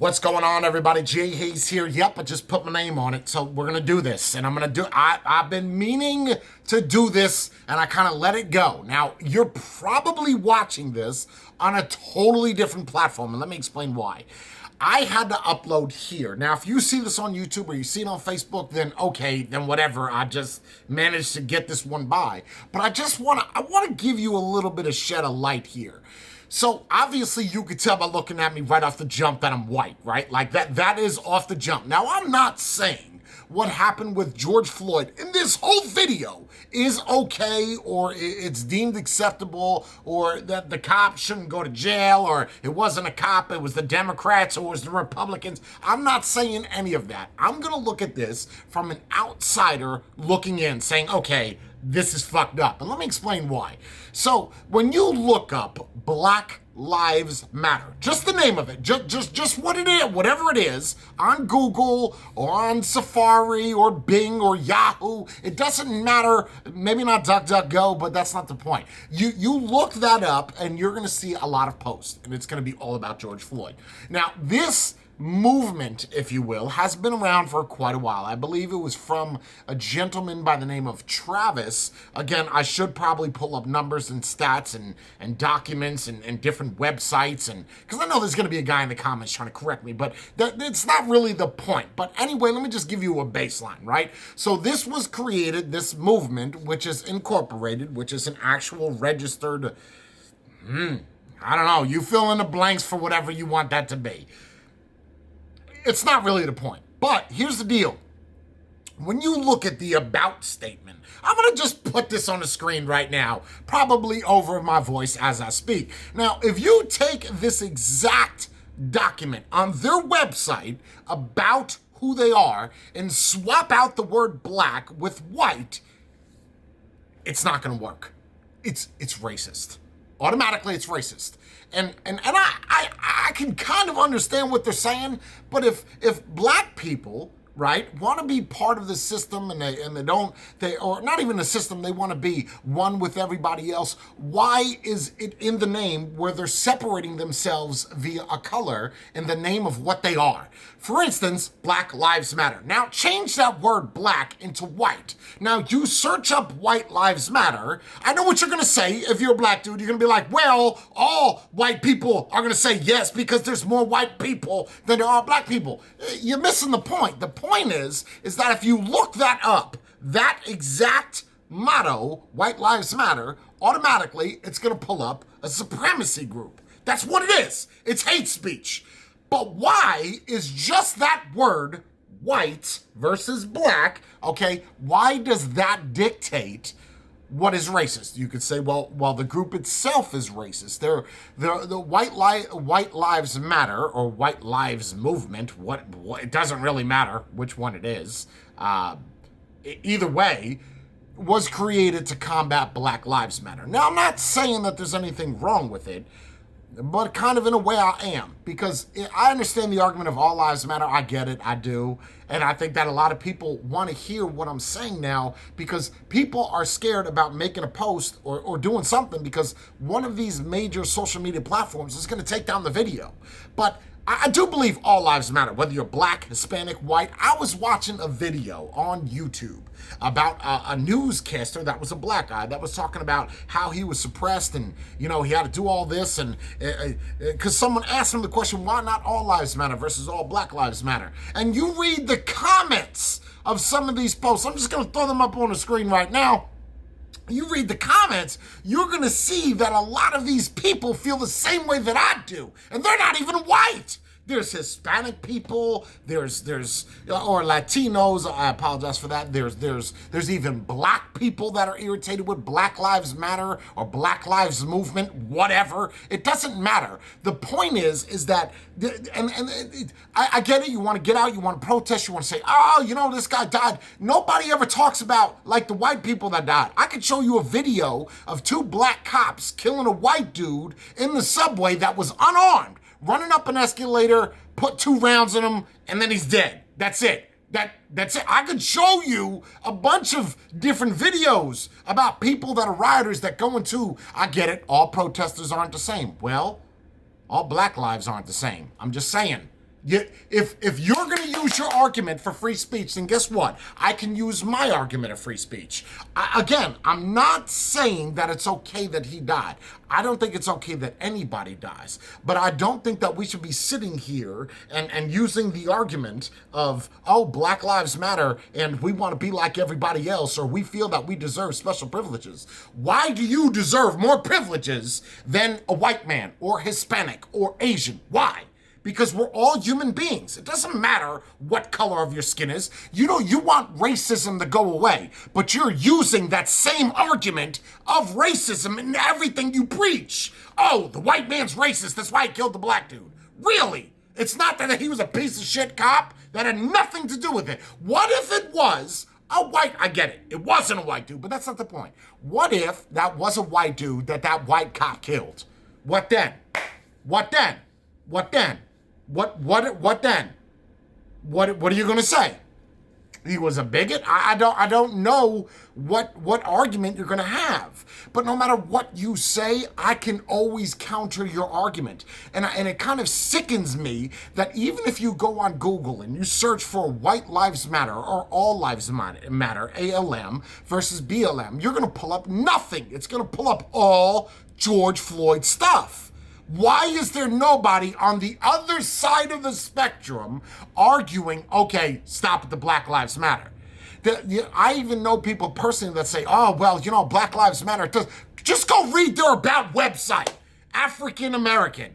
What's going on, everybody? Jay Hayes here. Yep, I just put my name on it, so we're gonna do this, and I've been meaning to do this, and I kind of let it go. Now, you're probably watching this on a totally different platform, and let me explain why. I had to upload here. Now, if you see this on YouTube or you see it on Facebook, then okay, then whatever. I just managed to get this one by. But I want to give you a little bit of shed of light here. So obviously you could tell by looking at me right off the jump that I'm white, right? Like that is off the jump. Now, I'm not saying what happened with George Floyd in this whole video is okay, or it's deemed acceptable, or that the cop shouldn't go to jail, or it wasn't a cop, it was the Democrats, or it was the Republicans. I'm not saying any of that. I'm gonna look at this from an outsider looking in, saying, okay, this is fucked up. And let me explain why. So when you look up Black Lives Matter, just the name of it, just what it is, whatever it is, on Google or on Safari or Bing or Yahoo, it doesn't matter, maybe not DuckDuckGo, but that's not the point. You look that up and you're gonna see a lot of posts, and it's gonna be all about George Floyd. Now, this movement, if you will, has been around for quite a while. I believe it was from a gentleman by the name of Travis. Again, I should probably pull up numbers and stats and documents and different websites, and because I know there's going to be a guy in the comments trying to correct me, but it's not really the point. But anyway, let me just give you a baseline, right? So this was created, this movement, which is incorporated, which is an actual registered, I don't know, you fill in the blanks for whatever you want that to be. It's not really the point. But here's the deal. When you look at the about statement, I'm going to just put this on the screen right now, probably over my voice as I speak. Now, if you take this exact document on their website about who they are and swap out the word black with white, it's not going to work. It's racist. Automatically, it's racist. And I can kind of understand what they're saying, but if black people, right, want to be part of the system and they or not even the system, they want to be one with everybody else, why is it in the name where they're separating themselves via a color in the name of what they are? For instance, Black Lives Matter. Now change that word black into white. Now you search up White Lives Matter. I know what you're gonna say. If you're a black dude, you're gonna be like, well, all white people are gonna say yes because there's more white people than there are black people. You're missing the point. The point is that if you look that up, that exact motto, White Lives Matter, automatically it's gonna pull up a supremacy group. That's what it is. It's hate speech. But why is just that word, white versus black, okay, why does that dictate what is racist? You could say, well, the group itself is racist. The White Lives Matter or White Lives Movement, what it doesn't really matter which one it is. Either way, was created to combat Black Lives Matter. Now, I'm not saying that there's anything wrong with it, but kind of in a way I am, because I understand the argument of all lives matter. I get it, I do. And I think that a lot of people want to hear what I'm saying now because people are scared about making a post or doing something because one of these major social media platforms is going to take down the video. But I do believe all lives matter, whether you're black, Hispanic, white. I was watching a video on YouTube about a newscaster that was a black guy that was talking about how he was suppressed and, you know, he had to do all this. And because someone asked him the question, why not all lives matter versus all black lives matter? And you read the comments of some of these posts. I'm just going to throw them up on the screen right now. You read the comments, you're going to see that a lot of these people feel the same way that I do. And they're not even white. There's Hispanic people, there's or Latinos, I apologize for that. There's even black people that are irritated with Black Lives Matter or Black Lives Movement, whatever. It doesn't matter. The point is that, I get it, you want to get out, you want to protest, you want to say, oh, you know, this guy died. Nobody ever talks about, like, the white people that died. I could show you a video of 2 black cops killing a white dude in the subway that was unarmed, running up an escalator, put 2 rounds in him, and then he's dead. That's it. That's it. I could show you a bunch of different videos about people that are rioters that go into, I get it, all protesters aren't the same. Well, all black lives aren't the same. I'm just saying. If you're going to use your argument for free speech, then guess what? I can use my argument of free speech. Again, I'm not saying that it's okay that he died. I don't think it's okay that anybody dies. But I don't think that we should be sitting here and using the argument of, oh, Black Lives Matter and we want to be like everybody else, or we feel that we deserve special privileges. Why do you deserve more privileges than a white man or Hispanic or Asian? Why? Because we're all human beings. It doesn't matter what color of your skin is. You know, you want racism to go away, but you're using that same argument of racism in everything you preach. Oh, the white man's racist, that's why he killed the black dude. Really? It's not that he was a piece of shit cop? That had nothing to do with it. What if it was a white, I get it, it wasn't a white dude, but that's not the point. What if that was a white dude that white cop killed? What then? What then? What then? What then? What are you gonna say? He was a bigot? I don't know what argument you're gonna have. But no matter what you say, I can always counter your argument. And it kind of sickens me that even if you go on Google and you search for White Lives Matter or All Lives Matter, ALM versus BLM, you're gonna pull up nothing. It's gonna pull up all George Floyd stuff. Why is there nobody on the other side of the spectrum arguing, okay, stop at the Black Lives Matter? I even know people personally that say, oh, well, you know, Black Lives Matter. Just go read their About website, African American.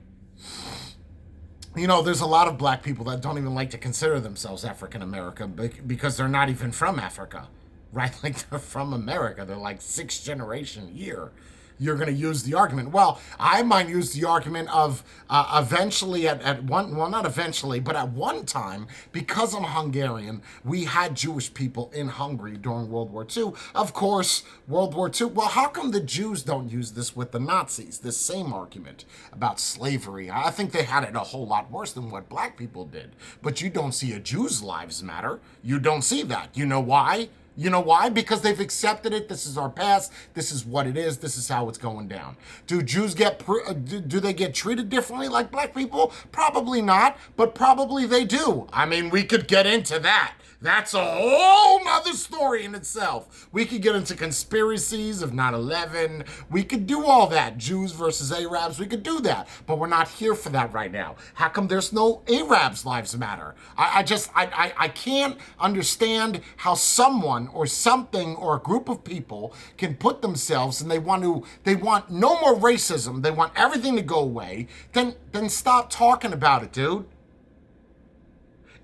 You know, there's a lot of black people that don't even like to consider themselves African American because they're not even from Africa, right? Like they're from America. They're like sixth generation here. You're going to use the argument. Well, I might use the argument of eventually at one, well, not eventually, but at one time, because I'm Hungarian, we had Jewish people in Hungary during World War II. Of course, World War II, well, how come the Jews don't use this with the Nazis, this same argument about slavery? I think they had it a whole lot worse than what black people did. But you don't see a Jew's lives matter. You don't see that. You know why? You know why? Because they've accepted it. This is our past. This is what it is. This is how it's going down. Do Jews do they get treated differently like black people? Probably not, but probably they do. I mean, we could get into that. That's a whole nother story in itself. We could get into conspiracies of 9/11. We could do all that. Jews versus Arabs. We could do that. But we're not here for that right now. How come there's no Arabs' lives matter? I can't understand how someone or something or a group of people can put themselves and they want no more racism. They want everything to go away. Then stop talking about it, dude.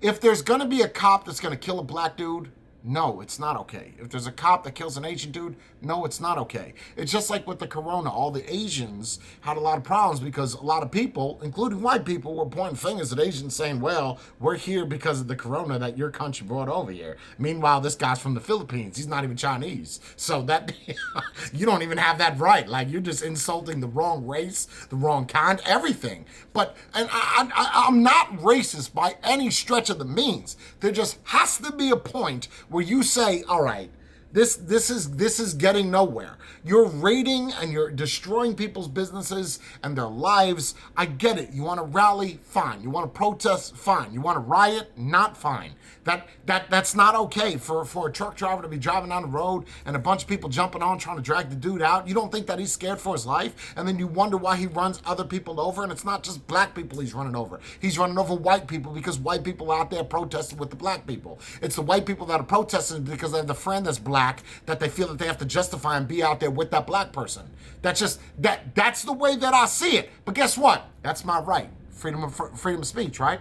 If there's going to be a cop that's going to kill a black dude, no, it's not okay. If there's a cop that kills an Asian dude, no, it's not okay. It's just like with the corona. All the Asians had a lot of problems because a lot of people, including white people, were pointing fingers at Asians saying, well, we're here because of the corona that your country brought over here. Meanwhile, this guy's from the Philippines. He's not even Chinese. So that you don't even have that right. Like, you're just insulting the wrong race, the wrong kind, everything. But I'm not racist by any stretch of the means. There just has to be a point where you say, all right, this is getting nowhere. You're raiding and you're destroying people's businesses and their lives. I get it. You want to rally? Fine. You want to protest? Fine. You want to riot? Not fine. That's not okay for a truck driver to be driving down the road and a bunch of people jumping on trying to drag the dude out. You don't think that he's scared for his life? And then you wonder why he runs other people over. And it's not just black people he's running over. He's running over white people because white people are out there protesting with the black people. It's the white people that are protesting because they have the friend that's black that they feel that they have to justify and be out there with that black person. That's the way that I see it. But guess what? That's my right. Freedom of speech, right?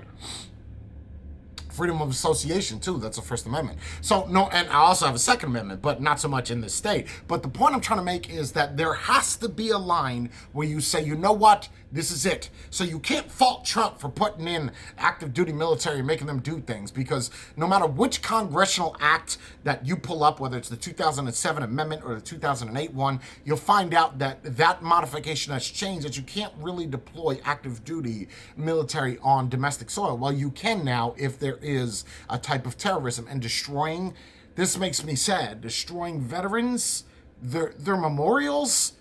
Freedom of association, too. That's the First Amendment. So, no, and I also have a Second Amendment, but not so much in this state. But the point I'm trying to make is that there has to be a line where you say, you know what? This is it. So you can't fault Trump for putting in active duty military and making them do things, because no matter which congressional act that you pull up, whether it's the 2007 amendment or the 2008 one, you'll find out that modification has changed, that you can't really deploy active duty military on domestic soil. Well, you can now if there is a type of terrorism, and destroying, this makes me sad, destroying veterans, their memorials,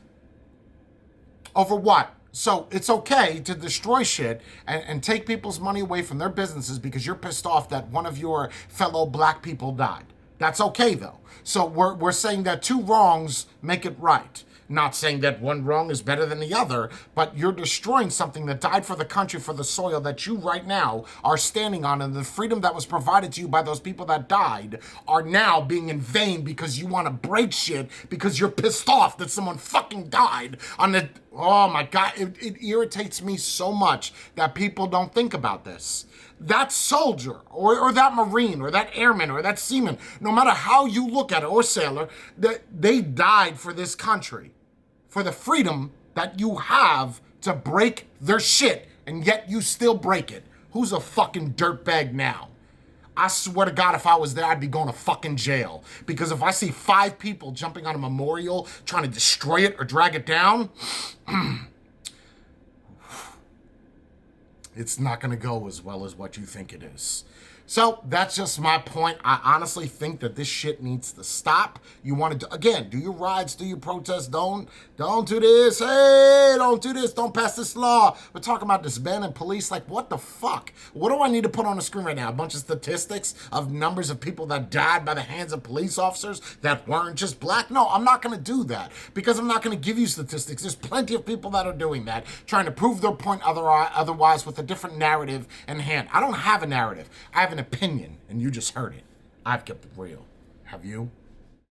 over what? So it's okay to destroy shit and take people's money away from their businesses because you're pissed off that one of your fellow black people died. That's okay though. So we're saying that two wrongs make it right. Not saying that one wrong is better than the other, but you're destroying something that died for the country, for the soil that you right now are standing on, and the freedom that was provided to you by those people that died are now being in vain because you want to break shit because you're pissed off that someone fucking died on the... Oh my God, it irritates me so much that people don't think about this. That soldier, or that Marine, or that airman, or that seaman, no matter how you look at it, or sailor, they died for this country, for the freedom that you have to break their shit, and yet you still break it. Who's a fucking dirtbag now? I swear to God, if I was there, I'd be going to fucking jail. Because if I see 5 people jumping on a memorial, trying to destroy it or drag it down, it's not going to go as well as what you think it is. So that's just my point. I honestly think that this shit needs to stop. You want to, again, do your riots, do your protests. Don't do this. Hey, don't do this. Don't pass this law. We're talking about disbanding police. Like, what the fuck? What do I need to put on the screen right now? A bunch of statistics of numbers of people that died by the hands of police officers that weren't just black? No, I'm not going to do that because I'm not going to give you statistics. There's plenty of people that are doing that, trying to prove their point otherwise with a different narrative in hand. I don't have a narrative. I have an opinion, and you just heard it. I've kept it real. Have you?